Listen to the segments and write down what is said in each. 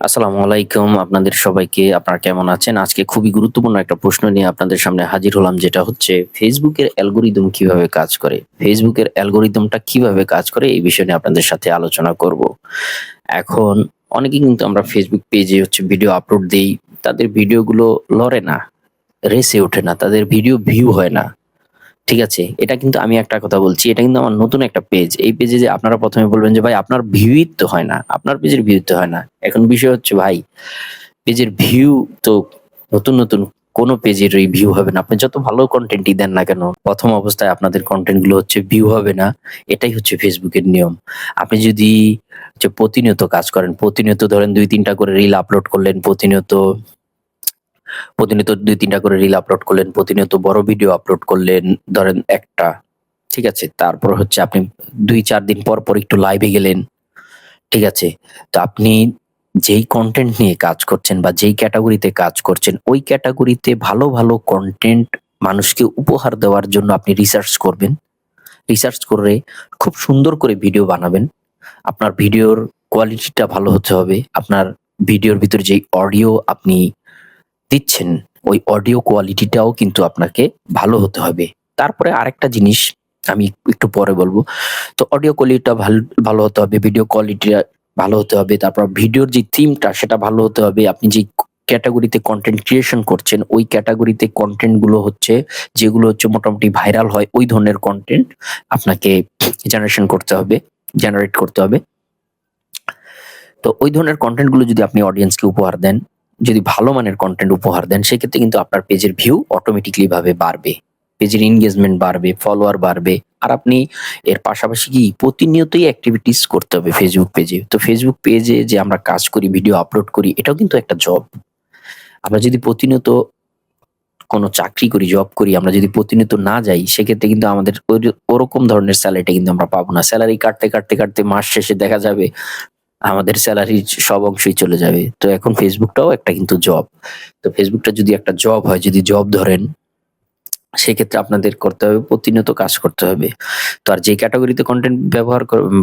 আসসালামু আলাইকুম আপনাদের সবাইকে। আপনারা কেমন আছেন? আজকে খুবই গুরুত্বপূর্ণ একটা প্রশ্ন নিয়ে আপনাদের সামনে হাজির হলাম, যেটা হচ্ছে ফেসবুকের অ্যালগরিদম কিভাবে কাজ করে? ফেসবুকের অ্যালগরিদমটা কিভাবে কাজ করে এই বিষয় নিয়ে আপনাদের সাথে আলোচনা করব। এখন অনেকেই কিন্তু আমরা ফেসবুক পেজে হচ্ছে ভিডিও আপলোড দেই। তাদের ভিডিওগুলো লড়ে না, রেসে ওঠে না, তাদের ভিডিও ভিউ হয় না। ঠিক আছে? এটা কিন্তু আমি একটা কথা বলছি, এটা কিন্তু আমার নতুন একটা পেজ। এই পেজে যে আপনারা ১ম এ বলবেন যে, "ভাই আপনার ভিউই তো হয় না। আপনার পেজের ভিউ তো হয় না।" এখন বিষয় হচ্ছে ভাই, পেজের ভিউ তো নতুন কোনো পেজেরই ভিউ হবে না। আপনি যত ভালো কনটেন্টই দেন না কেন, ১ম অবস্থায় আপনাদের কনটেন্ট গুলো হচ্ছে ভিউ হবে না। এটাই হচ্ছে ফেসবুকের নিয়ম। আপনি যদি হচ্ছে প্রতিনিয়ত কাজ করেন, প্রতিনিয়ত ধরেন ২-৩ টা করে রিল আপলোড করলেন, প্রতিনিয়ত ২-৩ টা করে রিল আপলোড করলেন, প্রতিনিয়ত বড় ভিডিও আপলোড করলেন, ধরেন ১ টা। ঠিক আছে? তারপর হচ্ছে আপনি ২-৪ দিন পর একটু লাইভে গেলেন। ঠিক আছে? তো আপনি যেই কনটেন্ট নিয়ে কাজ করছেন বা যেই ক্যাটেগরিতে কাজ করছেন, ওই ক্যাটেগরিতে ভালো কনটেন্ট মানুষকে উপহার দেওয়ার জন্য আপনি রিসার্চ করবেন। রিসার্চ করে খুব সুন্দর করে ভিডিও বানাবেন। আপনার ভিডিওর কোয়ালিটিটা ভালো হতে হবে। আপনার ভিডিওর ভিতরে যেই অডিও আপনি দিচ্ছেন, ওই অডিও কোয়ালিটিটাও কিন্তু আপনাকে ভালো হতে হবে। তারপরে আরেকটা জিনিস আমি একটু পরে বলব। তো অডিও কোয়ালিটিটা ভালো হতে হবে, ভিডিও কোয়ালিটিটা ভালো হতে হবে। তারপর ভিডিওর যে থিমটা সেটা ভালো হতে হবে। আপনি যেই ক্যাটেগরিতে কনটেন্ট ক্রিয়েশন করছেন, ওই ক্যাটেগরিতে কনটেন্ট গুলো হচ্ছে যেগুলো হচ্ছে মোটামুটি ভাইরাল হয়, ওই ধরনের কনটেন্ট আপনাকে জেনারেট করতে হবে। তো ওই ধরনের কনটেন্ট গুলো যদি আপনি অডিয়েন্সকে উপহার দেন, যদি ভালো মানের কনটেন্ট উপহার দেন, সেক্ষেত্রে কিন্তু আপনার পেজের ভিউ অটোমেটিক্যালি ভাবে বাড়বে। পেজের এনগেজমেন্ট বাড়বে, ফলোয়ার বাড়বে। আর আপনি এর পাশাপাশি কি প্রতিনিয়তই এক্টিভিটিস করতে হবে ফেসবুক পেজে। তো ফেসবুক পেজে যে আমরা কাজ করি, ভিডিও আপলোড করি, এটাও কিন্তু একটা জব। আমরা যদি প্রতিনিয়ত কোনো চাকরি করি, জব করি, আমরা যদি প্রতিনিয়ত না যাই, সেক্ষেত্রে কিন্তু আমাদের ওরকম ধরনের সেলারিটা কিন্তু আমরা পাবো না। সেলারি কাটতে মাস শেষে দেখা যাবে আমাদের সেলারির সব অংশই চলে যাবে। তো এখন ফেসবুকটাও একটা কিন্তু জব। তো ফেসবুকটা যদি একটা জব হয়, যদি জব ধরেন, সেক্ষেত্রে আপনাদের করতে হবে প্রতিনিয়ত কাজ করতে হবে। তো আর যে ক্যাটেগরিতে কনটেন্ট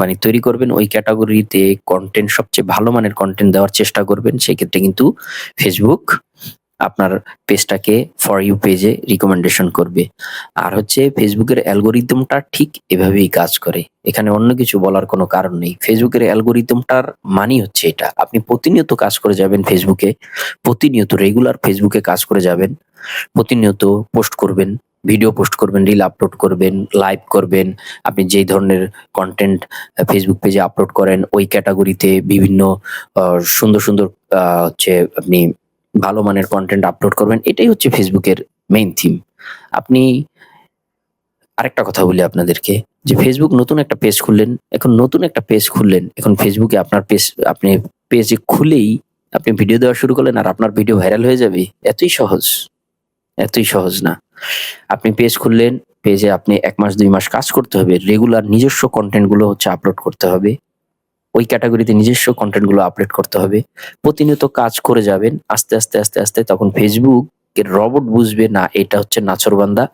মানে তৈরি করবেন, ওই ক্যাটেগরিতে কনটেন্ট সবচেয়ে ভালো মানের কনটেন্ট দেওয়ার চেষ্টা করবেন। সেক্ষেত্রে কিন্তু ফেসবুক আপনার পেজটাকে ফর ইউ পেজে রিকমেন্ডেশন করবে। আর হচ্ছে ফেসবুকের অ্যালগরিদমটা ঠিক এভাবেই কাজ করে। এখানে অন্য কিছু বলার কোনো কারণ নেই। ফেসবুকের অ্যালগরিদমটার মানেই হচ্ছে এটা। আপনি প্রতিনিয়ত কাজ করে যাবেন ফেসবুকে, প্রতিনিয়ত রেগুলার ফেসবুকে কাজ করে যাবেন। প্রতিনিয়ত পোস্ট করবেন, ভিডিও পোস্ট করবেন, রিল আপলোড করবেন, লাইভ করবেন। আপনি যেই ধরনের কনটেন্ট ফেসবুক পেজে আপলোড করেন, ওই ক্যাটেগরিতে বিভিন্ন সুন্দর হচ্ছে আপনি ভালো মানের কনটেন্ট আপলোড করবেন। এটাই হচ্ছে ফেসবুকের মেইন থিম। আপনি আরেকটা কথা বলি আপনাদেরকে, যে ফেসবুক নতুন একটা পেজ খুললেন, এখন ফেসবুকে আপনার আপনি পেজে খুলেই আপনি ভিডিও দেওয়া শুরু করলেন আর আপনার ভিডিও ভাইরাল হয়ে যাবে। এতই সহজ, এতই সহজ না। আপনি পেজ খুললেন, পেজে আপনি ১ মাস ২ মাস কাজ করতে হবে। রেগুলার নিজস্ব কনটেন্ট গুলো হচ্ছে আপলোড করতে হবে। ওই ক্যাটেগরিতে নিজস্ব কনটেন্ট গুলো আপলোড করতে হবে। প্রতিনিয়ত কাজ করে যাবেন। আস্তে তখন ফেসবুক এর রবট বুঝবে না এটা হচ্ছে নাছোড়বান্দা।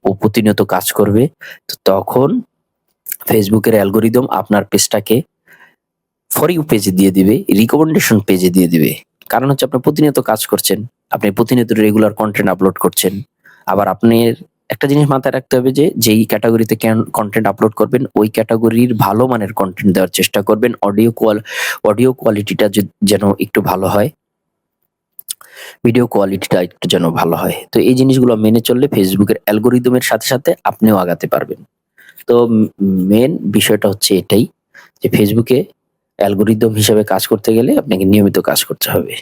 ও প্রতিনিয়ত কাজ করবে। তো তখন ফেসবুকের অ্যালগরিদম আপনার পেজটাকে ফর ইউ পেজে দিয়ে দিবে, রিকমেন্ডেশন পেজে দিয়ে দিবে। কারণ হচ্ছে আপনি প্রতিনিয়ত কাজ করছেন। আপনি প্রতিনিয়ত রেগুলার কনটেন্ট আপলোড করছেন। আবার আপনার একটা জিনিস মাথায় রাখতে হবে যে, যেই ক্যাটেগরিতে কনটেন্ট আপলোড করবেন, ওই ক্যাটেগরির ভালো মানের কনটেন্ট দেওয়ার চেষ্টা করবেন। অডিও কোয়ালিটিটা যেন একটু ভালো হয়। ভিডিও কোয়ালিটিটা একটু যেন ভালো হয়। তো এই জিনিসগুলো মেনে চললে ফেসবুকের অ্যালগরিদমের সাথে আপনিও আগাতে পারবেন। তো মেইন বিষয়টা হচ্ছে এটাই যে ফেসবুকে অ্যালগরিদম হিসেবে কাজ করতে গেলে আপনাকে নিয়মিত কাজ করতে হবে।